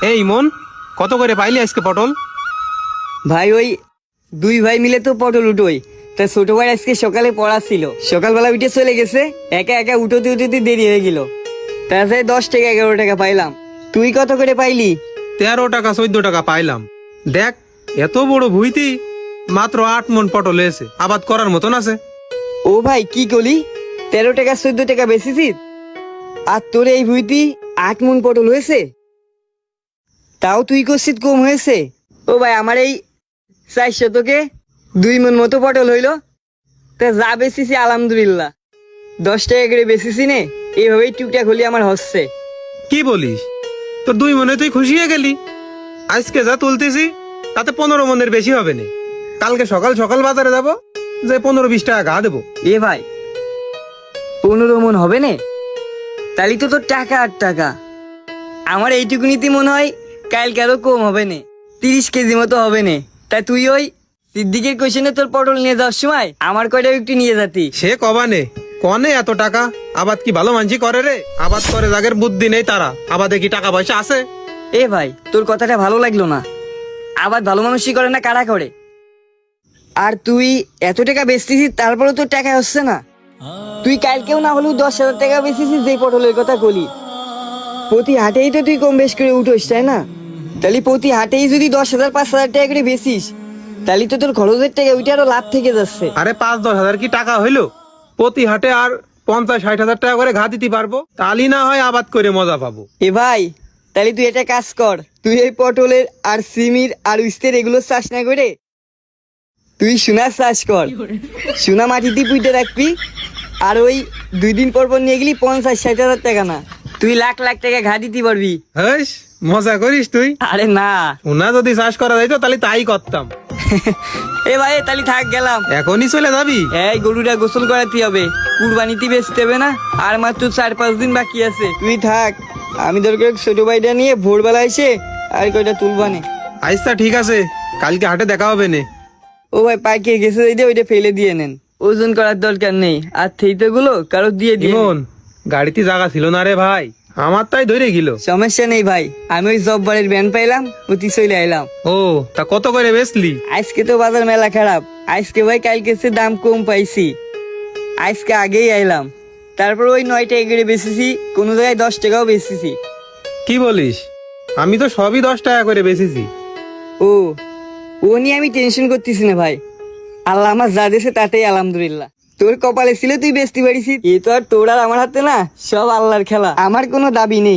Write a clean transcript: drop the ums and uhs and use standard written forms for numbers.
এই মন, কত করে পাইলি আজকে পটল? ভাই ওই দুই ভাই মিলে তো পটল উঠোই। তা ছোট ভাই আজকে সকালে পড়া ছিল, সকালবেলা উঠে চলে গেছে, একা একা উঠোতে উঠোতে দেরি হয়ে গেল। তাছাড়া 10 টাকা 11 টাকা পাইলাম। তুই কত করে পাইলি? 13 টাকা 14 টাকা পাইলাম। দেখ, এত বড় ভুইতি মাত্র 8 মন পটল এসে আবাদ করার মতন আছে। ও ভাই কি করলি? 13 টাকা 14 টাকা বেশিছিস, আর তোর এই ভুইতি 8 মন পটল হয়েছে? তাও তুই করছিস কম হয়েছে। ও ভাই আমার এই 4 শতকে 2 মন মতো পটল হইলো। তা যা বেশিছি আলহামদুলিল্লাহ, 10 টাকা করে বেশিছি নে, এইভাবেই টুকটাক হলি আমার হচ্ছে। কি বলিস? তোর 2 মনে তুই খুশি হয়ে গেলি? আজকে যা তুলতেছি তাতে 15 মনের বেশি হবে না। কালকে সকাল সকাল বাজারে যাব, যে 15-20 টাকা গা দেবো। এ ভাই 15 মন হবে নে? তাহলে তো তোর টাকা আর টাকা। আমার এইটুকুনিতে মনে হয় কালকে আরো কম হবে নে, 30 কেজি মতো হবে নে। তাই তুই ওই সিদ্দিকের কোশনে তোর পটল নিয়ে যাওয়ার সময় আমার কয়টাও একটু নিয়ে যাতি। সে কবানে কনে এত টাকা? আবাদ কি ভালো মানছি করে রে? আবাদ করে যাদের বুদ্ধি নেই তারা আবাদে কি টাকা পয়সা আছে? এ ভাই তোর কথাটা ভালো লাগলো না। আবার ভালো মানুষই করে না, কারা করে? আর তুই এত টাকা বেচতেছিস তারপরে তোর টাকা হচ্ছে না। তুই কালকেও না হলেও 10,000 টাকা বেচেছিস যে পটলের কথা বলি। প্রতি হাটেই তো তুই কম বেশ করে উঠোস, তাই না? তাহলে প্রতি হাটেই যদি 10,000 5,000 টাকা করে বেচিস, তাহলে তো তোর খরচের টাকা ওইটা আরো লাভ থেকে যাচ্ছে। আরে 5-10 হাজার কি টাকা হইলো? প্রতি হাটে আর 50-60 হাজার টাকা করে ঘা দিতে পারবো, তাহলে না হয় আবাদ করে মজা পাবো। এ ভাই তাহলে তুই এটা কাজ কর, তুই এই পটলের আর সিমির আর উস্তের এগুলো চাষ না করে তুই সোনার চাষ কর। সোনা মাটিতে পুঁতে রাখবি, আর ওই 2 দিন পর পর নিয়ে গেলি 50-60 হাজার টাকা না, তুই লাখ লাখ টাকা ঘা দিতে পারবি। হেস, মজা করিস তুই? আরে না। ওনা যদি চাষ করা যাইতো তাহলে তাই করতাম। এ ভাই তাহলে থাক, গেলাম। এখনই চলে যাবি? এই গরুটা গোসল করাতে হবে, কুরবানিতে বেচতে হবে না, আর মাত্র 4-5 দিন বাকি আছে। তুই থাক, আমি দরকার ছোট ভাইটা নিয়ে ভোরবেলা এসে আর কয়টা তুলবানে। আচ্ছা ঠিক আছে, কালকে হাটে দেখা হবে নে। ও ভাই পাইকে গেছে ওইটা ফেলে দিয়ে নেন, ওজন করার দরকার নেই। আর থইতে গুলো কারো দিয়ে দিন। ইমন, গাড়িতে জায়গা ছিল না রে ভাই, আমার তাই ধরে গেল। সমস্যা নেই ভাই, আমি ওই জব্বারের ব্যান পাইলাম, অতি চলে আইলাম। ও, তা কত করে বেচলি? আজকে তো বাজার মেলা খারাপ, আজকে ভাই কালকে সে দাম কম পাইছি, আজকে আগেই আইলাম। তারপর ওই 9 টাকা করে বেচেছি, কোনো জায়গায় 10 টাকাও বেচেছি। কি বলিস? আমি তো সবই 10 টাকা করে বেচেছি। ও ও নিয়ে আমি টেনশন করতেছি না ভাই, আল্লাহ আমার যা দিয়েছে তাতেই আলহামদুলিল্লাহ। তোর কপালে ছিল তুই বেচতে পারিস, এ তো আর তোর আর আমার হাতে না, সব আল্লাহর খেলা। আমার কোনো দাবি নেই।